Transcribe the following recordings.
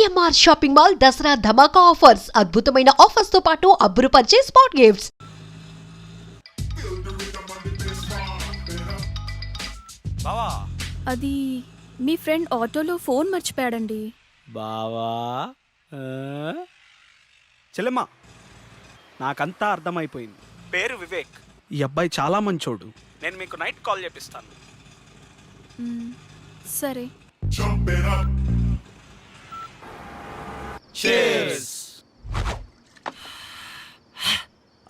CMR shopping mall Dasara ధమాకా offers అద్భుతమైన offers తో పాటు అబ్బురుపరిచే స్పాట్ గిఫ్ట్స్. బావా అది మీ ఫ్రెండ్ ఆటోలో ఫోన్ మర్చిపోయాడండి. బావా చెల్లెమ్మ, నాకంతా అర్థమైపోయింది. పేరు వివేక్. ఈ అబ్బాయి చాలా మంచోడు. నేను మీకు నైట్ కాల్ చేపిస్తాను. సరే.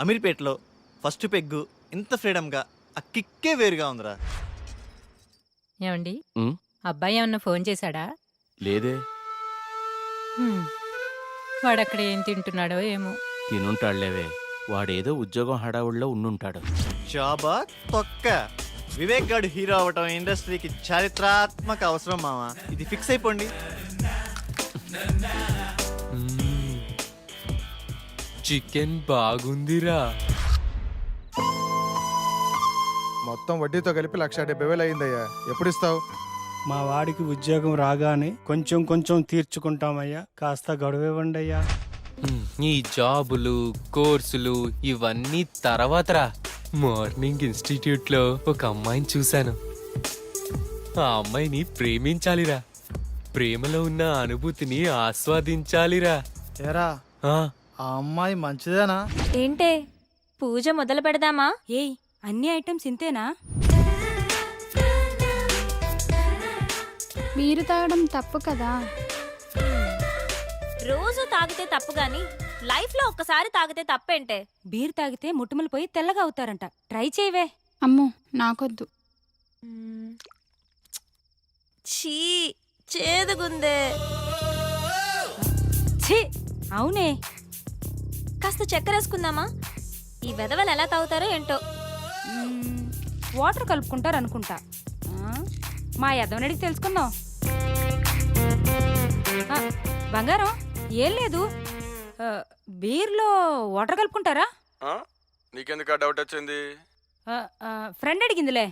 అమీర్పేటలో ఫస్ట్ పెగ్గు ఇంత ఫ్రీడమ్గా ఆ కిక్కే వేరుగా ఉందిరా. ఏమండి, అబ్బాయి ఏమన్నా ఫోన్ చేశాడా? లేదే. వాడక్కడ ఏం తింటున్నాడో ఏమో. తినుంటాడులేవే, వాడేదో ఉద్యోగం హడావుడిలో ఉండుంటాడు. జాబా తొక్క. వివేక్ గాడు హీరో అవటం ఇండస్ట్రీకి చారిత్రాత్మక అవసరం మావా. ఇది ఫిక్స్ అయిపోండి. చికెన్ బాగుందిరా. మొత్తం వడ్డీతో కలిపి 1,70,000 అయిందయ్యా. ఎప్పుడు ఇస్తావు? మా వాడికి ఉద్యోగం రాగానే కొంచెం కొంచెం తీర్చుకుంటామయ్యా. కాస్త గడువివ్వండి అయ్యా. ఈ జాబులు కోర్సులు ఇవన్నీ తర్వాతరా. మార్నింగ్ ఇన్స్టిట్యూట్ లో ఒక అమ్మాయిని చూశాను. ఆ అమ్మాయిని ప్రేమించాలిరా. ప్రేమలో ఉన్న అనుభూతిని ఆస్వాదించాలిరా. ఏరా, ఆ, ఆ అమ్మాయి మంచిదేనా? ఏంటే పూజ మొదలు పెడదామా? ఏయ్, అన్ని ఐటమ్స్ ఇంతేనా? బీరు తాగడం తప్పు కదా. రోజు తాగితే తప్పు గాని లైఫ్ లో ఒక్కసారి తాగితే తప్పేంటే? బీర్ తాగితే ముట్టుమలు పోయి తెల్లగా అవుతారంట. ట్రై చేయవే. అమ్మో, నాకొద్దు. ఛీ, చేదుగుందే. ఛీ, అవునే. కాస్త చక్కెర వేసుకుందామా? ఈ వెధవలు ఎలా తాగుతారో ఏంటో. వాటర్ కలుపుకుంటారు అనుకుంటా. మా యదవనడికి తెలుసుకుందాం. బంగారం, ఏం లేదు. బీర్లో వాటర్ కలుపుకుంటారా? నీకెందుకు డౌట్ వచ్చింది? ఫ్రెండ్ అడిగిందిలే.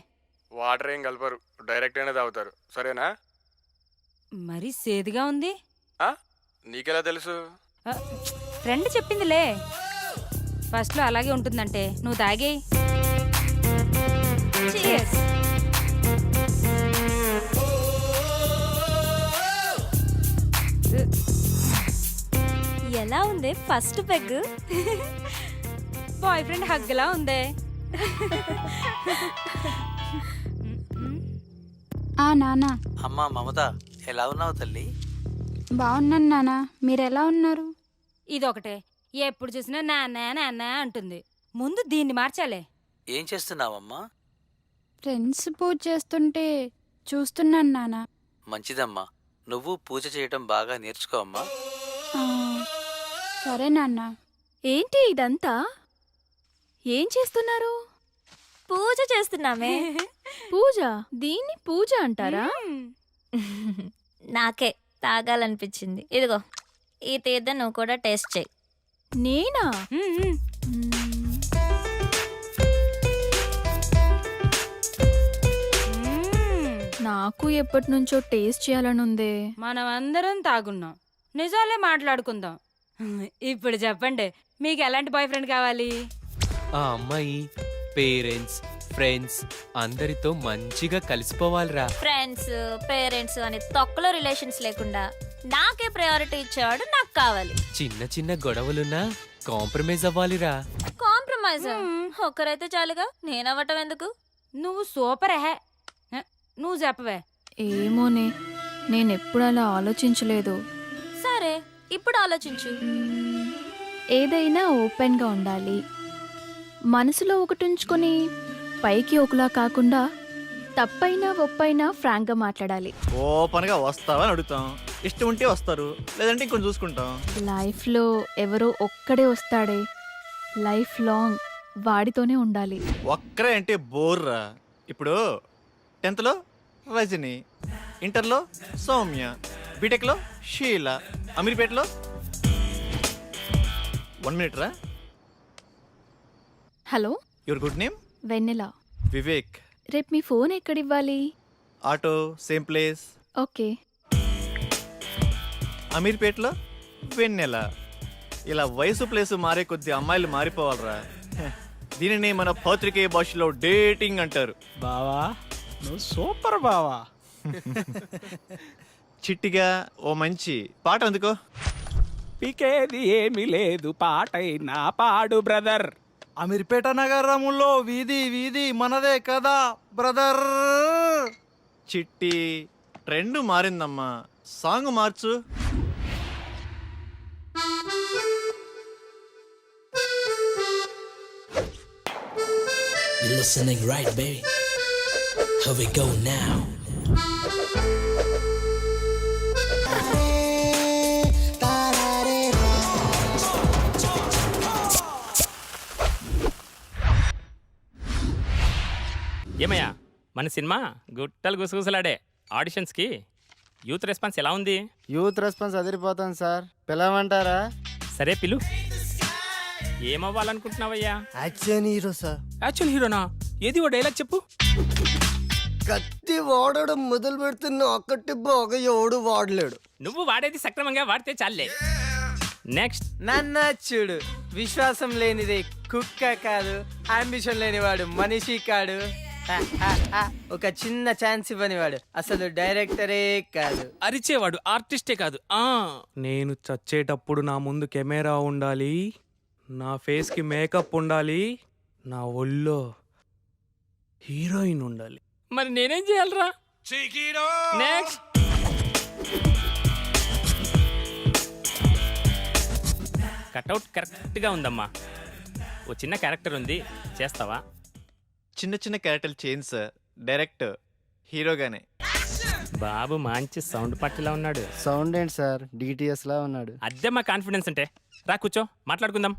వాటర్ ఏం కలపరు, డైరెక్ట్ అయినా తాగుతారు. సరేనా? మరీ సేదుగా ఉంది. నీకెలా తెలుసు? ఫ్రెండ్ చెప్పిందిలే. ఫస్ట్లో అలాగే ఉంటుందంటే నువ్వు తాగేయి. Cheers. ఎలా ఉంది ఫస్ట్ పెగ్? బాయ్ ఫ్రెండ్ హగ్లా ఉందే. నానా. అమ్మా మమత, ఎలా ఉన్నావు తల్లి? బాగున్నాను నానా, మీరెలా ఉన్నారు? ఇదొకటే, ఎప్పుడు చూసినా నాన్న నాన్న అంటుంది. ముందు దీన్ని మార్చాలే. ఏం చేస్తున్నావమ్మా? ఫ్రెండ్స్ పూజ చేస్తుంటే చూస్తున్నాను నానా. మంచిదమ్మా, నువ్వు పూజ చేయటం బాగా నేర్చుకో అమ్మా. సరే నాన్న. ఏంటి ఇదంతా? ఏం చేస్తున్నారు? పూజ చేస్తున్నామే. పూజ? దీన్ని పూజ అంటారా? నాకే తాగాలనిపించింది. ఇదిగో ఈ తీర్థం నువ్వు కూడా టేస్ట్ చేయి. నేనా? నాకు ఎప్పటి నుంచో టేస్ట్ చేయాలని ఉంది. మనం అందరం తాగున్నాం, నిజాలే మాట్లాడుకుందాం. ఇప్పుడు చెప్పండి, మీకు ఎలాంటి బాయ్ ఫ్రెండ్ కావాలి? ఆ అమ్మాయి పేరెంట్స్ ఫ్రెండ్స్ అందరితో మంచిగా కలిసిపోవాలిరా. ఫ్రెండ్స్ పేరెంట్స్ అని తొక్కలో రిలేషన్స్ లేకుండా నాకే ప్రయారిటీ ఇచ్చేవాడు నాకు కావాలి. చిన్న చిన్న గొడవలున్నా కాంప్రమైజ్ అవ్వాలిరా. కాంప్రమైజ్? ఒక్కరైతే చాలుగా, నేనవ్వటం ఎందుకు? నువ్వు సూపర్ హే. నువ్వు చెప్పవే. ఏమోనే, నేనెప్పుడు అలా ఆలోచించలేదు. సరే, ఇప్పుడు ఆలోచించు. ఏదైనా ఓపెన్గా ఉండాలి. మనసులో ఒకటి ఉంచుకొని పైకి ఒకలా కాకుండా తప్పైనా ఒప్పైనా ఫ్రాంక్గా మాట్లాడాలి. ఓపెన్గా వస్తావని అడుగుతాం. ఇష్టం ఉంటే వస్తారు, లేదంటే ఇంకొంచెం చూసుకుంటాం. లైఫ్లో ఎవరో ఒక్కడే వస్తాడే, లైఫ్ లాంగ్ వాడితోనే ఉండాలి. ఒక్కరే అంటే బోర్రా. ఇప్పుడు 10th రజని, ఇంటర్లో సౌమ్య, బీటెక్లో షీల, అమీర్పేటలో 1 minute రా. Hello, your good name? Vennela. Vivek. రేపు మీ ఫోన్ ఎక్కడివ్వాలి? Auto same place. ఓకే. అమీర్పేటలో వెన్నెల. ఇలా వయసు ప్లేసు మారే కొద్ది అమ్మాయిలు మారిపోవాలరా. దీనిని మన పత్రికే భాషలో డేటింగ్ అంటారు. బావా నువ్వు సూపర్ బావా. చిట్టిగా ఓ మంచి పాట అందుకో. పీకేది ఏమీ లేదు పాటైనా పాడు బ్రదర్. అమీర్పేట నగరములో వీధి వీధి మనదే కదా బ్రదర్. చిట్టి ట్రెండ్ మారిందమ్మా, సాంగ్ మార్చు. You're listening right, baby. Here we go now. ఏమయ్యా మన సినిమా గుట్టలు గుసగుసలాడే ఆడిషన్స్కి యూత్ రెస్పాన్స్ ఎలా ఉంది? యూత్ రెస్పాన్స్ అదిరిపోతాం సార్, పిలవమంటారా? సరే పిలు. ఏమవ్వాలనుకుంటున్నావయ్యా? Action hero sir. యాక్చువల్ హీరోనా? ఏది ఓ డైలాగ్ చెప్పు. కత్తి వాడడం మొదలు పెడుతున్న ఒక్కటి బాగా ఎవడు వాడలేడు. నువ్వు వాడేది సక్రమంగా వాడితే చాలే. నెక్స్ట్. నాన్న చూడు, విశ్వాసం లేనిది కుక్క కాదు, అంబిషన్ లేనివాడు మనిషి కాడు. ఒక చిన్న ఛాన్స్ ఇవ్వనివాడు అసలు డైరెక్టరే కాదు. అరిచేవాడు ఆర్టిస్టే కాదు. నేను చచ్చేటప్పుడు నా ముందు కెమెరా ఉండాలి, నా ఫేస్కి మేకప్ ఉండాలి, నా ఒళ్ళో హీరోయిన్ ఉండాలి. మరి నేనేం చేయాలరా? నెక్స్ట్. కట్అవుట్ కరెక్ట్గా ఉందమ్మా. ఓ చిన్న క్యారెక్టర్ ఉంది, చేస్తావా? చిన్న చిన్న క్యారెక్టర్లు చేంజ్ సార్, డైరెక్ట్ హీరోగానే. బాబు మంచి సౌండ్ పట్టిలా ఉన్నాడు. సౌండ్ ఏంటి సార్, డిటిఎస్ లా ఉన్నాడు. అదే మా కాన్ఫిడెన్స్ అంటే. రా కూర్చో, మాట్లాడుకుందాం.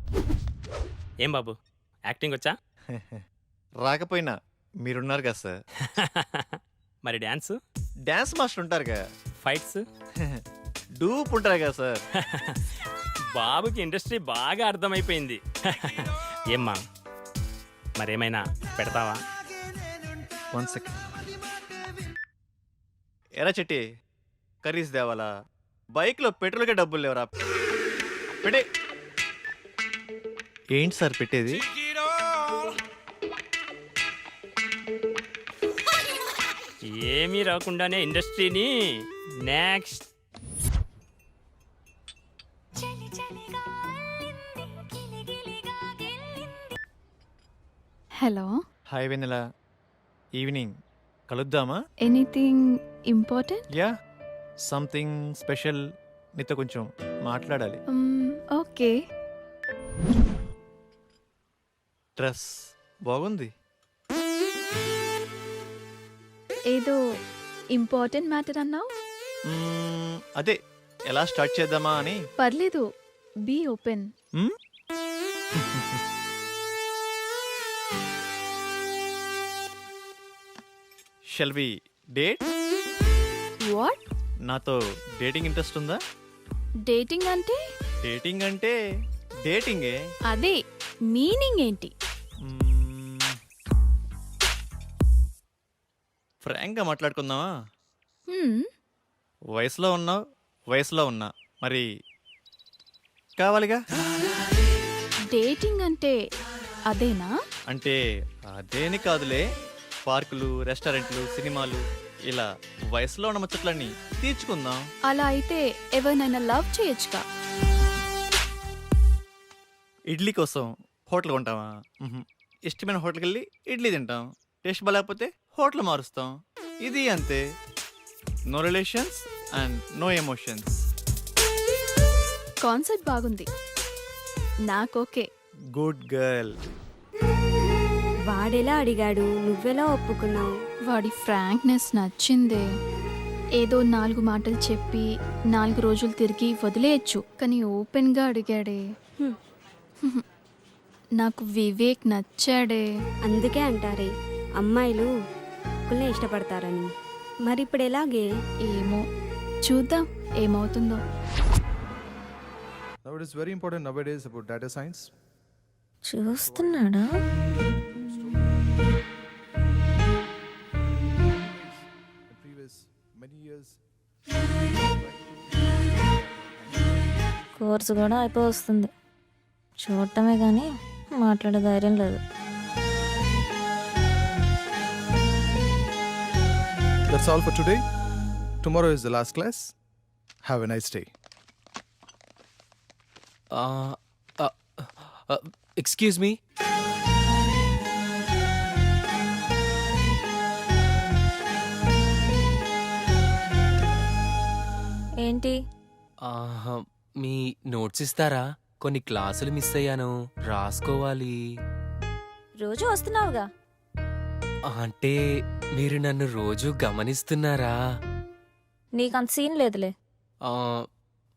ఏం బాబు, యాక్టింగ్ వచ్చా? రాకపోయినా మీరున్నారు కదా సార్. మరి డ్యాన్స్? డ్యాన్స్ మాస్టర్ ఉంటారు కదా. ఫైట్స్? డూప్ ఉంటారు కదా సార్. బాబుకి ఇండస్ట్రీ బాగా అర్థమైపోయింది. ఏమ్మా మరేమైనా పెడతావా? 1 సెకండ్. ఎరా చెట్టి, కర్రీస్ తేవాలా? బైక్లో పెట్రోల్కే డబ్బులు లేవరా? పెట్టే. ఏంటి సార్ పెట్టేది? ఏమీ రాకుండానే ఇండస్ట్రీని. Next. Hello, hi Vennela, evening కలుద్దామా? Anything important? Ya, something special. నీతో కొంచెం మాట్లాడాలి. ఓకే. డ్రెస్ బాగుంది. ఏదో ఇంపార్టెంట్ మ్యాటర్ అన్నావు. అదే ఎలా స్టార్ట్ చేద్దామా అని. పర్లేదు, be open. Shall we date? What? నాతో డేటింగ్ ఇంట్రెస్ట్ ఉందా? డేటింగ్ అంటే? డేటింగ్ అంటే డేటింగే. అదే మీనింగ్ ఏంటి? ఫ్రాంక్గా మాట్లాడుకుందామా? హ్మ్, వయసులో ఉన్నావు, వయసులో ఉన్నా, మరి కావాలిగా. డేటింగ్ అంటే అదేనా? అంటే అదేని కాదులే, పార్కులు, రెస్టారెంట్లు, సినిమాలు, ఇలా వయసులో ఉన్న ముచ్చట్లన్నీ తీర్చుకుందాం. అలా అయితే ఎవరినైనా లవ్ చేయొచ్చుగా. ఇడ్లీ కోసం హోటల్ కొంటావా? ఇష్టమైన హోటల్కి వెళ్ళి ఇడ్లీ తింటాం. టేస్ట్ బాగాలేకపోతే హోటల్ మారుస్తాం. ఇది అంతే. No relations and no emotions. Concept బాగుంది, నాకోకే. Good girl. వాడెలా అడిగాడు, నువ్వెలా ఒప్పుకున్నావు? వాడి ఫ్రాంక్నెస్ నచ్చిందే. ఏదో 4 మాటలు చెప్పి 4 రోజులు తిరిగి వదిలేయచ్చు, కానీ ఓపెన్గా అడిగాడే. నాకు వివేక్ నచ్చాడే. అందుకే అంటారే అమ్మాయిలు ఒక్కళ్ళే ఇష్టపడతారని. మరి ఇప్పుడు ఎలాగే? ఏమో, చూద్దాం ఏమవుతుందో. Now it is very important nowadays about data science. చూస్తున్నాడా? In previous many years. Course కూడా అయిపోయి వస్తుంది. చూడటమే కానీ మాట్లాడే ధైర్యం లేదు. That's all for today. Tomorrow is the last class. Have a nice day. Excuse me. ఏంటి? మీ నోట్స్ ఇస్తారా? కొన్ని క్లాసులు మిస్ అయ్యాను, రాసుకోవాలి. రోజు వస్తున్నావుగా. అంటే మీరు నన్ను రోజు గమనిస్తున్నారా? నీకంత సీన్ లేదులే.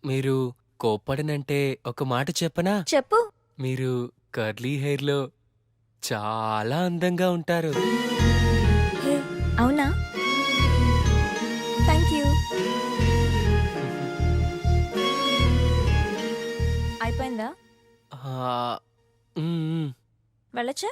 మీరు కోప్పడనంటే ఒక మాట చెప్పనా? చెప్పు. మీరు కర్లీ హెయిర్లో చాలా అందంగా ఉంటారు. హే, అవునా? Thank you. అయిపోయిందా? వెళ్ళచ్చా?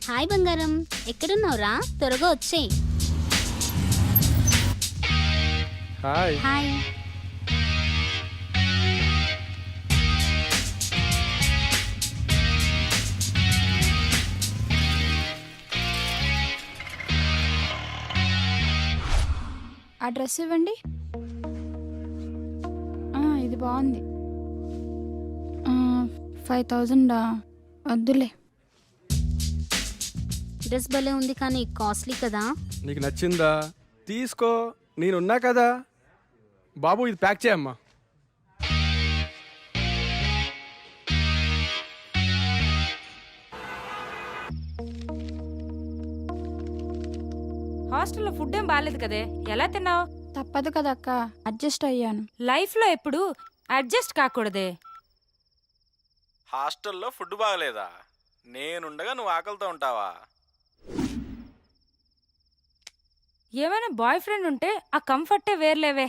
హాయ్ బంగారం, ఎక్కడున్నావురా? త్వరగా వచ్చేయ్. హాయ్. హాయ్. ఆ డ్రెస్ ఇవ్వండి. ఇది బాగుంది. 5000 వద్దులే. డ్రెస్ భలే ఉంది కానీ కాస్ట్లీ కదా. నీకు నచ్చిందా? తీసుకో, నేనున్నా కదా. బాబు ఇది ప్యాక్ చేయమ్మా. హాస్టల్లో ఫుడ్ ఏం బాగాలేదు కదే, ఎలా తిన్నావు? తప్పదు కదక్క, అడ్జస్ట్ అయ్యాను. లైఫ్లో ఎప్పుడు అడ్జస్ట్ కాకూడదే. హాస్టల్లో ఫుడ్ బాగలేదా? నేనుండగా నువ్వు ఆకలితో ఉంటావా? ఏమైనా బాయ్ ఫ్రెండ్ ఉంటే ఆ కంఫర్టే వేర్లేవే.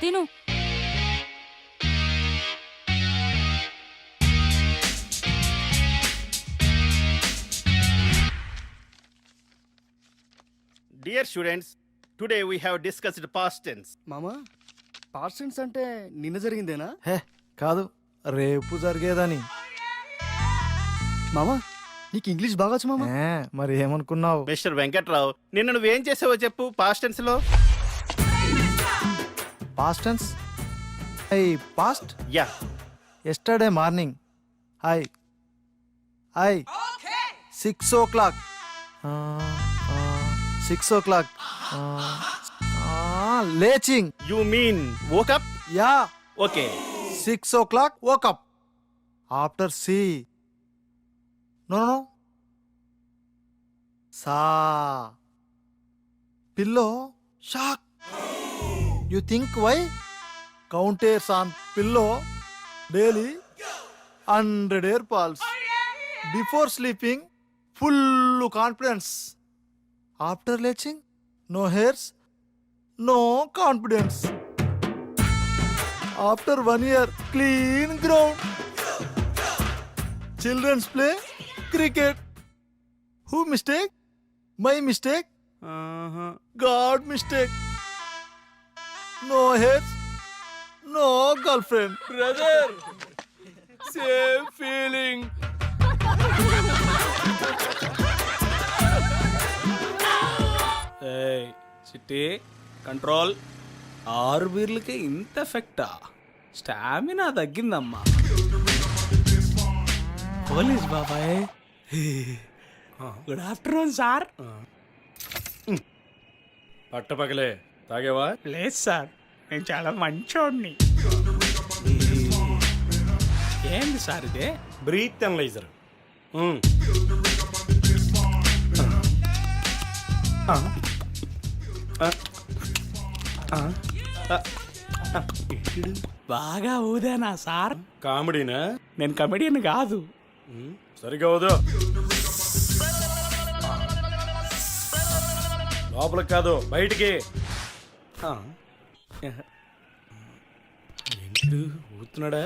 తిను. Dear students, today we have discussed past tense. మామా, పాస్ట్ టెన్స్ అంటే నిన్న జరిగిందేనా? హే కాదు, రేపు జరిగేదని. మామా, నీకు ఇంగ్లీష్ బాగొచ్చు మామా. మరి ఏమనుకున్నావు? మిస్టర్ వెంకట్రావు, నిన్న నువ్వేం చేసావో చెప్పు పాస్ట్ టెన్స్ లో. Past tense. Past. Ya. Yesterday morning. I 6 o'clock. 6 o'clock. లేచింగ్. You mean woke up? Ya. Okay. 6 o'clock woke up. After C. No. Sa. Pillow. Shock. You think why? Counters on pillow. Daily 100 air pulse. Before sleeping, full confidence. After latching, no hairs, no confidence. After 1 year, clean ground. Children's play cricket. Who mistake? My mistake? God mistake. No hairs, no girlfriend. Brother, same feeling. చిట్టి control. 6 బీర్లకే ఇంత ఎఫెక్టా? Stamina తగ్గిందమ్మా. Police బాబాయ్, good afternoon sir. పట్టపగలే తాగేవా? లేదు sir, నేను చాలా మంచోడిని. ఏంది sir ఇదే? Breath analyser. బాగా ఊదేనా సార్? కామెడీనా? నేను కమెడియన్ కాదు. సరిగా ఊదో. లోపలికి కాదు, బయటికి. ఏంటి ఊతున్నాడా?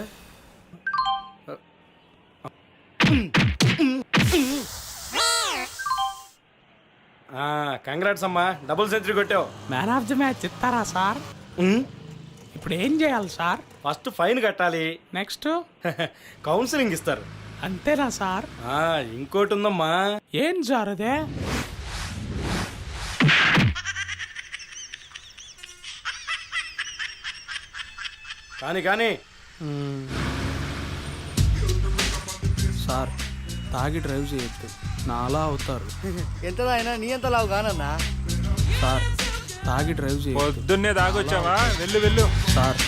కంగ్రాట్స్ అమ్మా, డబుల్ సెంచరీ కొట్టావు. మ్యాన్ ఆఫ్ ది మ్యాచ్ ఇస్తారా సార్? ఇప్పుడు ఏం చేయాలి సార్? ఫస్ట్ ఫైన్ కట్టాలి, నెక్స్ట్ కౌన్సిలింగ్ ఇస్తారు. అంతేనా సార్? ఇంకోటి ఉందమ్మా. ఏం సార్ అదే? కానీ సార్ తాగి డ్రైవ్ చేయొద్దు, నాలా అవుతారు. ఎంత అయినా నీ ఎంత లావు కానన్నా. సార్ తాగి డ్రైవ్ చేయొద్దు. పొద్దున్నే తాగొచ్చావా? వెళ్ళు వెళ్ళు. సార్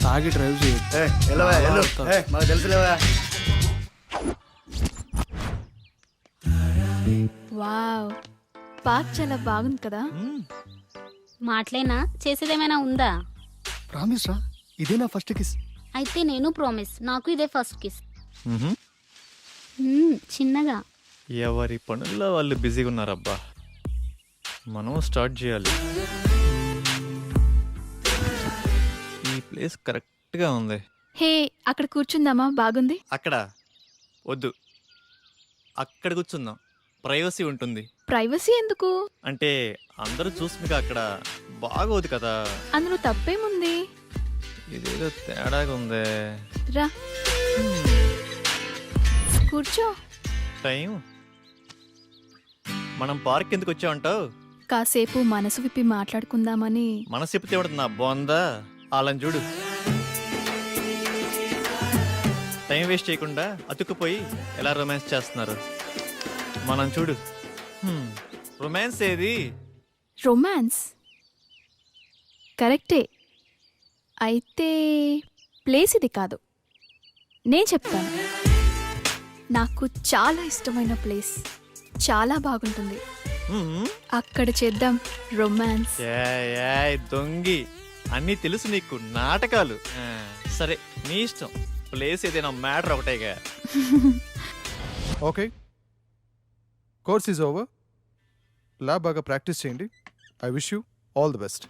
తాగి డ్రైవ్ చేయొద్దు. మాకు తెలుసులేవా. వావ్, పార్క్ చాలా బాగుంది కదా. మాటలేనా, చేసేదేమైనా ఉందా? ప్రామిస్ రా, ఇదే నా ఫస్ట్ కిస్. అయితే నేను ప్రామిస్, నాకు ఇదే ఫస్ట్ కిస్. చిన్నగా. ఎవరి పనుల్లో వాళ్ళు బిజీగా ఉన్నారబ్బా. మనం స్టార్ట్ చేయాలి. ఈ ప్లేస్ కరెక్ట్గా ఉంది. హే, అక్కడ కూర్చుందామా? బాగుంది. అక్కడ వద్దు, అక్కడ కూర్చుందాం, ప్రైవసీ ఉంటుంది. ప్రైవసీ ఎందుకు? అంటే అందరూ చూసుకుని అక్కడ బాగోదు కదా. అందులో తప్పేముంది? ఇదేదో తేడాగా ఉందే. రా కూర్చో. టైం మనం పార్క్ ఎందుకు వచ్చామంటావు? కాసేపు మనసు విప్పి మాట్లాడుకుందామని. మనసు చెప్తే ఏమవుతుందా? బాగుందా? వాళ్ళని చూడు, టైం వేస్ట్ చేయకుండా అతుక్కుపోయి ఎలా రొమాన్స్ చేస్తున్నారు. మనం చూడు, రొమాన్స్ ఏది? రొమాన్స్ కరెక్టే, అయితే ప్లేస్ ఇది కాదు. నేను చెప్తాను, నాకు చాలా ఇష్టమైన ప్లేస్, చాలా బాగుంటుంది. అక్కడ చేద్దాం రొమాన్స్. దొంగి, అన్నీ తెలుసు నీకు, నాటకాలు. సరే నీ ఇష్టం, ప్లేస్ ఏదైనా మ్యాటర్ ఒకటేగా. Okay, course is over. Lab బాగా ప్రాక్టీస్ చేయండి. I wish you all the best.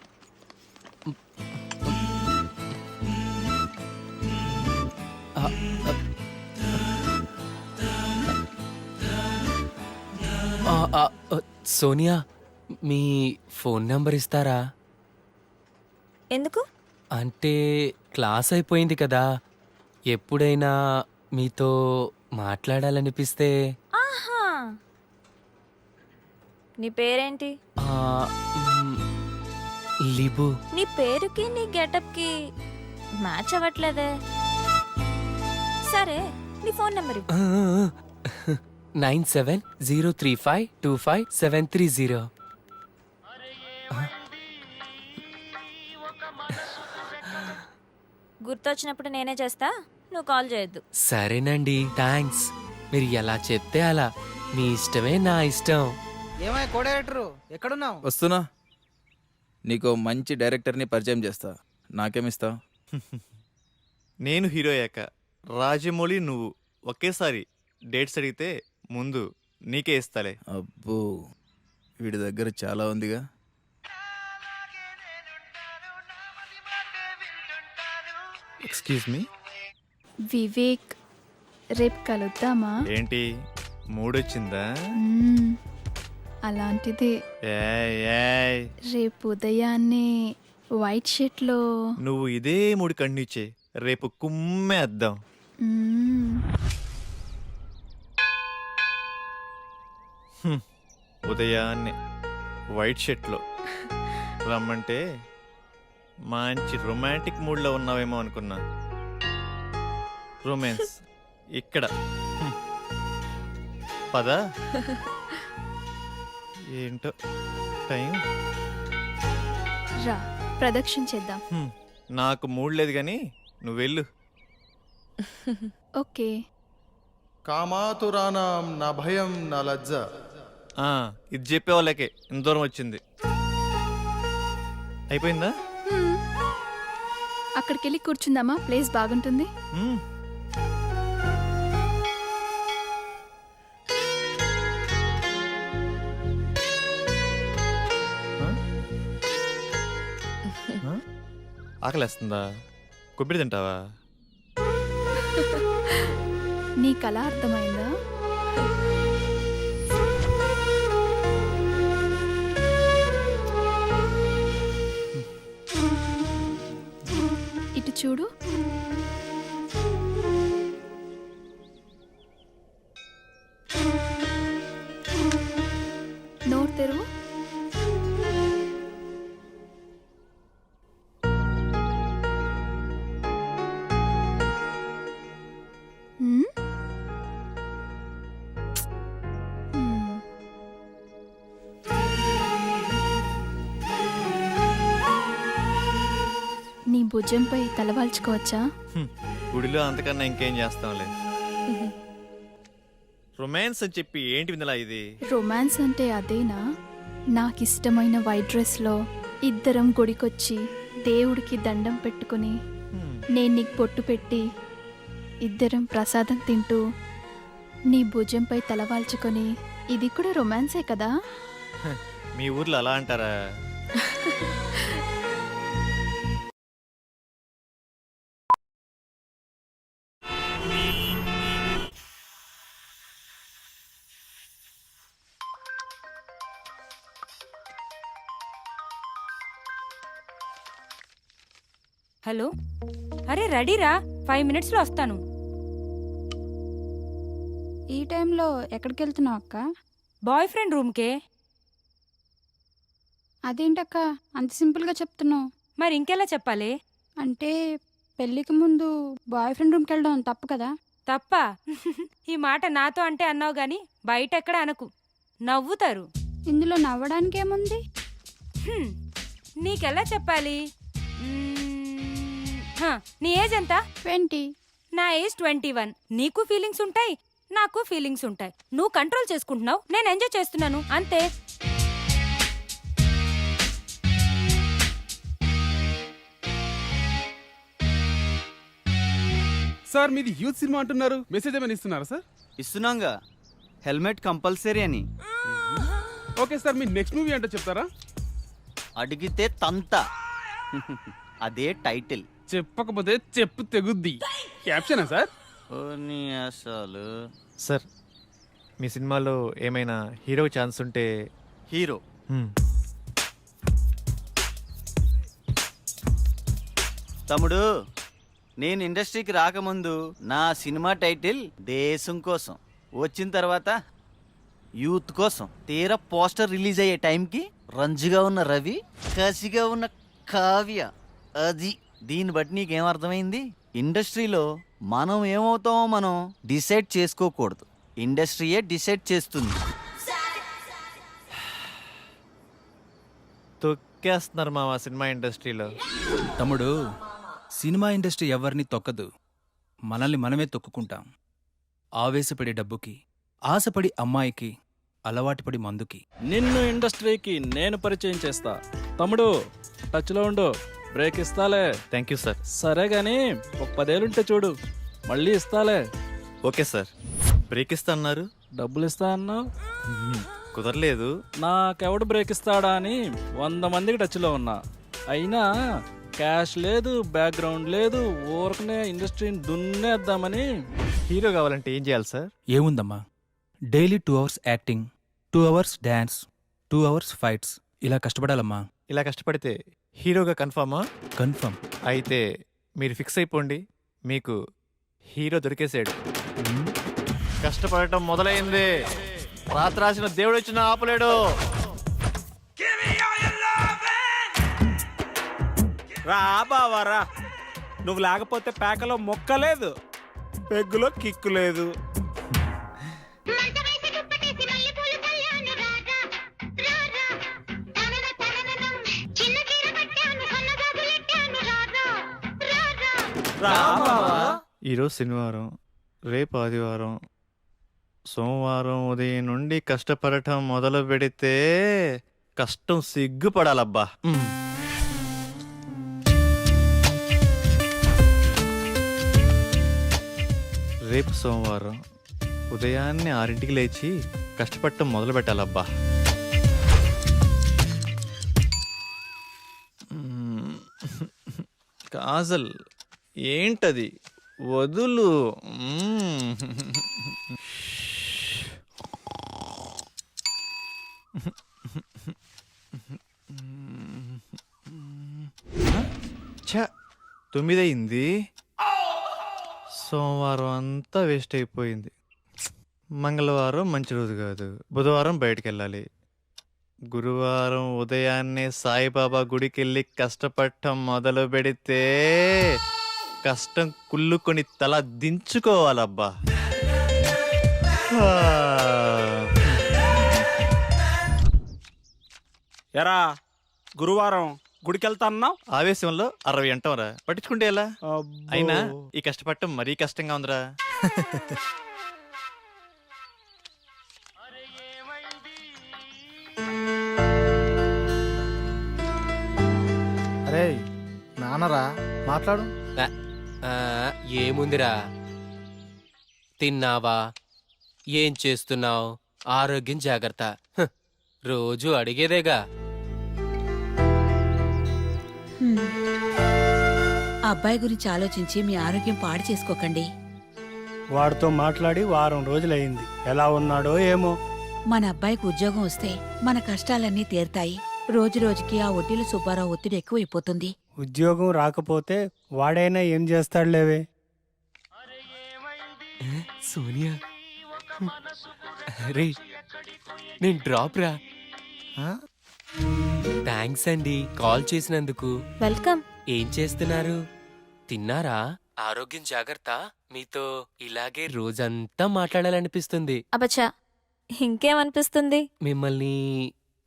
Sonia, మీ ఫోన్ నెంబర్ ఇస్తారా? ఎందుకు? అంటే క్లాస్ అయిపోయింది కదా, ఎప్పుడైనా మీతో మాట్లాడాలనిపిస్తే. ఆహా, నీ పేరేంటి? లిబు. నీ పేరుకి నీ గెటప్కి మ్యాచ్ అవ్వట్లేదే. సరే, నీ ఫోన్ నెంబర్ 9703525730. గుర్తొచ్చినప్పుడు నేనే చేస్తా, నువ్వు కాల్ చేయొద్దు. సరేనండి, థ్యాంక్స్. మీరు ఎలా చెప్తే అలా, మీ ఇష్టమే నా ఇష్టం. ఏమై కో డైరెక్టరు, ఎక్కడున్నావు? వస్తున్నా. నీకు మంచి డైరెక్టర్ని పరిచయం చేస్తా. నాకేమిస్తావు? నేను హీరో అయ్యాక రాజమౌళి నువ్వు ఒకేసారి డేట్స్ అడిగితే ముందు నీకే ఇస్తాలే. అబ్బో, వీడి దగ్గర చాలా ఉందిగా. Excuse me. వివేక్, రేపు కలుద్దామా? ఏంటి మూడొచ్చిందా? అలాంటిది. ఏయ్, రేపు ఉదయాన్నే వైట్ షర్ట్లో. నువ్వు ఇదే మూడు కన్నీచే, రేపు కుమ్మేద్దాం. ఉదయాన్నే వైట్ షర్ట్లో రమ్మంటే మంచి రొమాంటిక్ మూడ్లో ఉన్నావేమో అనుకున్నా. రొమాన్స్ ఇక్కడ. పదా, ఏంటో టైం. రా, ప్రదక్షిణ చేద్దాం. నాకు మూడ్ లేదు కానీ నువ్వు వెళ్ళు. ఓకే. కామాతురానాం నా భయం నా లజ్జ. ఇది చెప్పే వాళ్ళకే ఇంత దూరం వచ్చింది. అయిపోయిందా? అక్కడికి వెళ్ళి కూర్చుందామా? ప్లేస్ బాగుంటుంది. ఆకలేస్తుందా? కొబ్బరి తింటావా? నీకు అలా అర్థమైందా? తెరువు. హ్మ్? హ్మ్. నీ భుజంపై తలవాల్చుకోవచ్చా? గుడిలో అంతకన్నా ఇంకేం చేస్తాంలే. రొమాన్స్ అని చెప్పి ఏంటి విందలా ఇది? రొమాన్స్ అంటే అదేనా? నాకిష్టమైన వైట్ డ్రెస్లో ఇద్దరం గుడికొచ్చి దేవుడికి దండం పెట్టుకుని నేను నీకు పొట్టు పెట్టి ఇద్దరం ప్రసాదం తింటూ నీ భుజంపై తలవాల్చుకొని, ఇది కూడా రొమాన్సే కదా? మీ ఊర్లో అలా అంటారా? హలో, అరే రెడీరా, 5 మినిట్స్లో వస్తాను. ఈ టైంలో ఎక్కడికి వెళ్తున్నావు అక్క? Boy friend రూమ్కే. అదేంటక్క అంత సింపుల్గా చెప్తున్నావు? మరి ఇంకెలా చెప్పాలి? అంటే పెళ్ళికి ముందు బాయ్ ఫ్రెండ్ రూమ్కి వెళ్ళడం తప్పు కదా? తప్ప? ఈ మాట నాతో అంటే అన్నావు గాని బయట ఎక్కడ అనకు, నవ్వుతారు. ఇందులో నవ్వడానికి ఏముంది? హ్మ్, నీకెలా చెప్పాలి? నీ ఏజ్ ఎంత? 20. నా ఏజ్ 21. నీకు ఫీలింగ్స్ ఉంటాయి, నాకు ఫీలింగ్స్ ఉంటాయి. నువ్వు కంట్రోల్ చేసుకుంటున్నావు, నేను ఎంజాయ్ చేస్తున్నాను, అంతే. సార్ మీది యూత్ సినిమా అంటున్నారు, మెసేజ్ ఏమైనా ఇస్తున్నారా సార్? ఇస్తున్నాంగా, హెల్మెట్ కంపల్సరీ అని. ఓకే సార్, మీ నెక్స్ట్ మూవీ అంటే చెప్తారా? అడిగితే తంత. అదే టైటిల్. చెప్పకపోతే చెప్పు తెగుద్ది. క్యాప్షనా సార్? అసలు సార్, మీ సినిమాలో ఏమైనా హీరో ఛాన్స్ ఉంటే. హీరో తమ్ముడు, నేను ఇండస్ట్రీకి రాకముందు నా సినిమా టైటిల్ దేశం కోసం, వచ్చిన తర్వాత యూత్ కోసం. తీరా పోస్టర్ రిలీజ్ అయ్యే టైంకి రంజుగా ఉన్న రవి, కసిగా ఉన్న కావ్య. అది దీన్ని బట్టి నీకేమర్థమైంది? ఇండస్ట్రీలో మనం ఏమవుతామో మనం డిసైడ్ చేసుకోకూడదు, ఇండస్ట్రీయే డిసైడ్ చేస్తుంది. తొక్కేస్తున్నారు మా సినిమా ఇండస్ట్రీలో. తమ్ముడు, సినిమా ఇండస్ట్రీ ఎవరిని తొక్కదు, మనల్ని మనమే తొక్కుకుంటాం. ఆవేశపడి డబ్బుకి, ఆశపడి అమ్మాయికి, అలవాటుపడి మందుకి. నిన్ను ఇండస్ట్రీకి నేను పరిచయం చేస్తా. తమ్ముడు టచ్లో ఉండు, బ్రేక్ ఇస్తాలే. Thank you sir. సరే గాని ఒక 10 ఏళ్ళుంటే చూడు, మళ్ళీ ఇస్తాలే. Okay sir. బ్రేక్ ఇస్తా అన్నారు, డబ్బులు ఇస్తా అన్నావు, కుదరలేదు. నాకెవడు బ్రేక్ ఇస్తాడా అని 100 మందికి టచ్లో ఉన్నా. అయినా క్యాష్ లేదు, బ్యాక్గ్రౌండ్ లేదు, ఊరకనే ఇండస్ట్రీని దున్నేద్దామని. హీరో కావాలంటే ఏం చేయాలి సార్? ఏముందమ్మా, daily 2 hours acting, 2 hours dance, 2 hours fights, ఇలా కష్టపడాలమ్మా. ఇలా కష్టపడితే హీరోగా కన్ఫామా? కన్ఫర్మ్. అయితే మీరు ఫిక్స్ అయిపోండి, మీకు హీరో దొరికేసాడు. కష్టపడటం మొదలైంది, రాత్రి రాసిన దేవుడు వచ్చిన ఆపలేడు. రా బావారా, నువ్వు లేకపోతే పేకలో మొక్క లేదు, పెగ్గులో కిక్కు లేదు. ఈరోజు శనివారం, రేపు ఆదివారం, సోమవారం ఉదయం నుండి కష్టపడటం మొదలు పెడితే కష్టం సిగ్గుపడాలబ్బా. రేపు సోమవారం ఉదయాన్నే 6ంటికి లేచి కష్టపడటం మొదలు పెట్టాలబ్బా. కాజల్, ఏంటది? వదులు. ఛ, 9 అయింది. సోమవారం అంతా వేస్ట్ అయిపోయింది. మంగళవారం మంచి రోజు కాదు, బుధవారం బయటికి వెళ్ళాలి, గురువారం ఉదయాన్నే సాయిబాబా గుడికెళ్ళి కష్టపడటం మొదలు పెడితే కష్టం కుళ్ళుకొని తల దించుకోవాలబ్బా. ఎరా గురువారం గుడికెళ్తా అన్నావు? ఆవేశంలో 60 అంటాంరా, పట్టించుకుంటే ఎలా? అయినా ఈ కష్టపడటం మరీ కష్టంగా ఉందిరా. అరే నాన్నరా, మాట్లాడు. ఏముందిరా, తిన్నావా, ఏం చేస్తున్నావు, ఆరోగ్యం జాగ్రత్త, రోజు అడిగేదేగా. అబ్బాయి గురించి ఆలోచించి మీ ఆరోగ్యం పాడు చేసుకోకండి. వాడితో మాట్లాడి వారం రోజులైంది. ఎలా ఉన్నాడో ఏమో. మన అబ్బాయికి ఉద్యోగం వస్తే మన కష్టాలన్నీ తీరుతాయి. రోజు రోజుకి ఆ వడ్డీల సుబ్బారావు ఒత్తిడి ఎక్కువైపోతుంది. ఉద్యోగం రాకపోతే వాడైనా ఏం చేస్తాడులేవే. సోనియా, రే నేను డ్రాప్ రా. థ్యాంక్స్ అండి కాల్ చేసినందుకు. వెల్కమ్. ఏం చేస్తున్నారు, తిన్నారా? ఆరోగ్యం జాగ్రత్త. మీతో ఇలాగే రోజంతా మాట్లాడాలనిపిస్తుంది. అబచ్చా, ఇంకేమనిపిస్తుంది? మిమ్మల్ని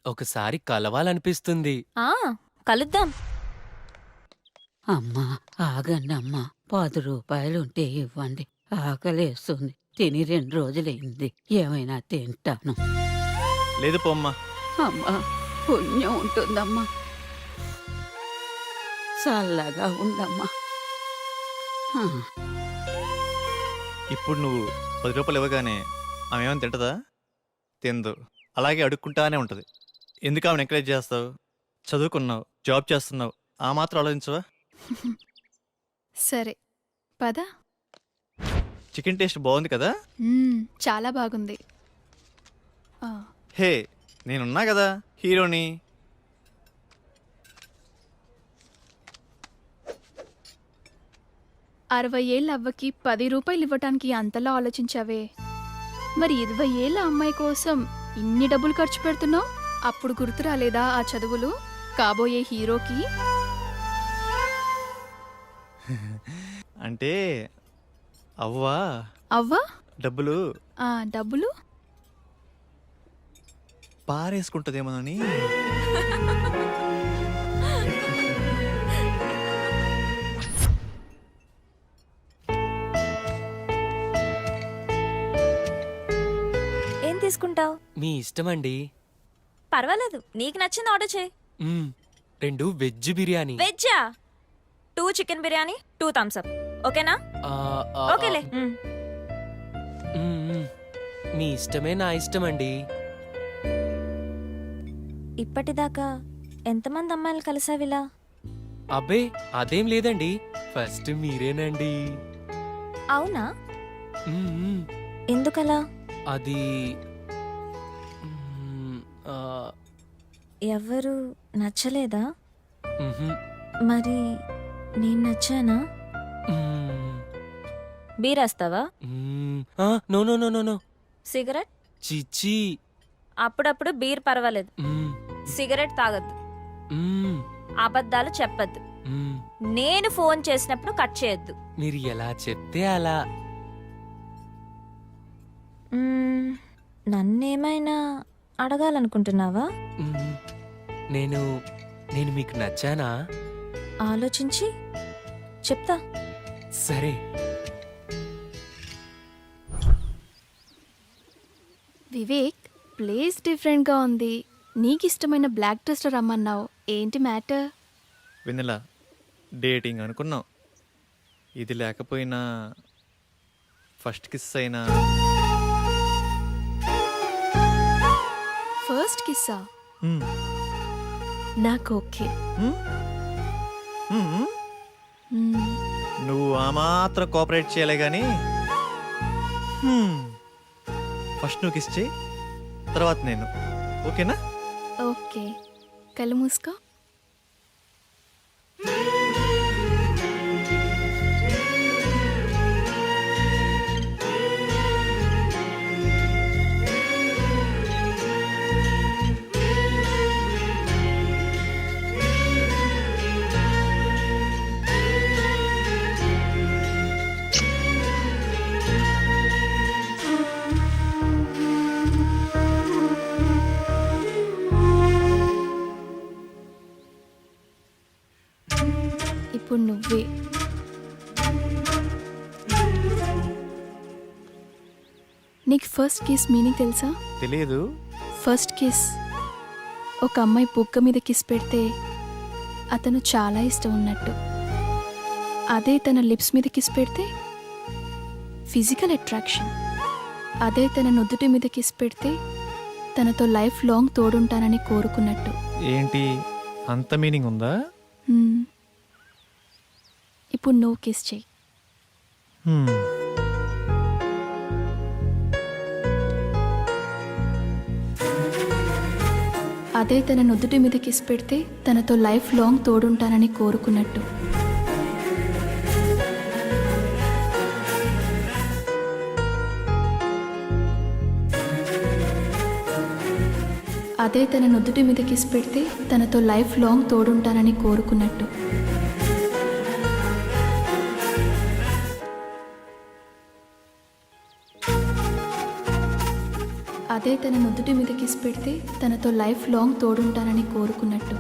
ఒకసారి కలవాలనిపిస్తుంది. కలుద్దాం. అమ్మా ఆగండమ్మా, 10 రూపాయలుంటే ఇవ్వండి. ఆకలేస్తుంది, తిని 2 రోజులైంది. ఏమైనా తింటాను. లేదు పోమ్మా. అమ్మా పుణ్యం ఉంటుందమ్మా, చల్లగా ఉండమ్మా. ఇప్పుడు నువ్వు 10 రూపాయలు ఇవ్వగానే ఆమె ఏమైనా తింటదా? తిందు. అలాగే అడుక్కుంటానే ఉంటుంది. ఎందుకు ఆమెను ఎంకరేజ్ చేస్తావు? చదువుకున్నావు, జాబ్ చేస్తున్నావు, ఆ మాత్రం ఆలోచించవా? సరే పద. చికెన్ టేస్ట్ బాగుంది కదా? చాలా బాగుంది. హే నేనున్నా కదా హీరోని. అరవై ఏళ్ళ అవ్వకి 10 రూపాయలు ఇవ్వటానికి అంతలా ఆలోచించావే, మరి 20 ఏళ్ళ అమ్మాయి కోసం ఇన్ని డబ్బులు ఖర్చు పెడుతున్నావు? అప్పుడు గుర్తు రాలేదా ఆ చదువులు, కాబోయే హీరోకి? అంటే అవ్వా అవ్వా డబ్బులు డబ్బులు పారేసుకుంటుందేమోనని. ఏం తీసుకుంటావు? మీ ఇష్టమండి. పర్వాలేదు, నీకు నచ్చింది ఆర్డర్ చేయి. 2 వెజ్ బిర్యానీ. వెజ్జా? 2 చికెన్ బిర్యానీ, 2 థమ్స్ అప్. ఓకేనా? ఓకేలే. మీ ఇష్టమే నా ఇష్టమండి. ఇప్పటిదాకా ఎంతమంది అమ్మాయిలు కలిసావిలా? అబ్బే అదేం లేదండి, ఫస్ట్ మీరేనండి. అవునా? ఎందుకలా? అది ఎవరు నచ్చలేదా? మరి నేను నచ్చానా? బీరేస్తావా? No no no no no. Cigarette? చిచ్చి. అప్పుడప్పుడు బీర్ పర్వాలేదు, సిగరెట్ తాగద్దు, అబద్ధాలు చెప్పద్దు, నేను ఫోన్ చేసినప్పుడు కట్ చేయొద్దు. మీరు ఎలా చెప్తే అలా. నన్నేమైనా అడగాలనుకుంటున్నావా? నేను మీకు నచ్చానా? ఆలోచించి చెప్తా. సరే. వివేక్, ప్లేస్ డిఫరెంట్గా ఉంది. నీకు ఇష్టమైన బ్లాక్ డ్రెస్లో రమ్మన్నావు, ఏంటి మ్యాటర్? వెన్నెలా డేటింగ్ అనుకున్నాం, ఇది లేకపోయినా ఫస్ట్ కిస్ అయినా. ఫస్ట్ కిస్సా? నాకు ఓకే. నువ్వు ఆ మాత్రం కోఆపరేట్ చేయలే కానీ ఫస్ట్ నువ్వు కిస్ చేయి, తర్వాత నేను. ఓకేనా? ఓకే, కళ్ళు మూసుకో. ఇప్పుడు నువ్వే. నీకు ఫస్ట్ కిస్ మీనింగ్ తెలుసా? తెలియదు. ఫస్ట్ కిస్ ఒక అమ్మాయి బుగ్గ మీద కిస్ పెడితే అతను చాలా ఇష్టం ఉన్నట్టు. అదే తన లిప్స్ మీద కిస్ పెడితే ఫిజికల్ అట్రాక్షన్. అదే తన నుదుటి మీద కిస్ పెడితే తనతో లైఫ్ లాంగ్ తోడుంటానని కోరుకున్నట్టు. ఏంటి అంత మీనింగ్ ఉందా? ఇప్పుడు నువ్వు కిస్ చెయ్యి. అదే తన నుదుటి మీద కిస్ పెడితే తనతో లైఫ్ లాంగ్ తోడుంటానని కోరుకున్నట్టు. అదే తన నుదుటి మీద కిస్ పెడితే తనతో లైఫ్ లాంగ్ తోడుంటానని కోరుకున్నట్టు. అదే తన నుదుటి మీద కిస్ పెడితే తనతో లైఫ్ లాంగ్ తోడుంటానని కోరుకున్నట్టు.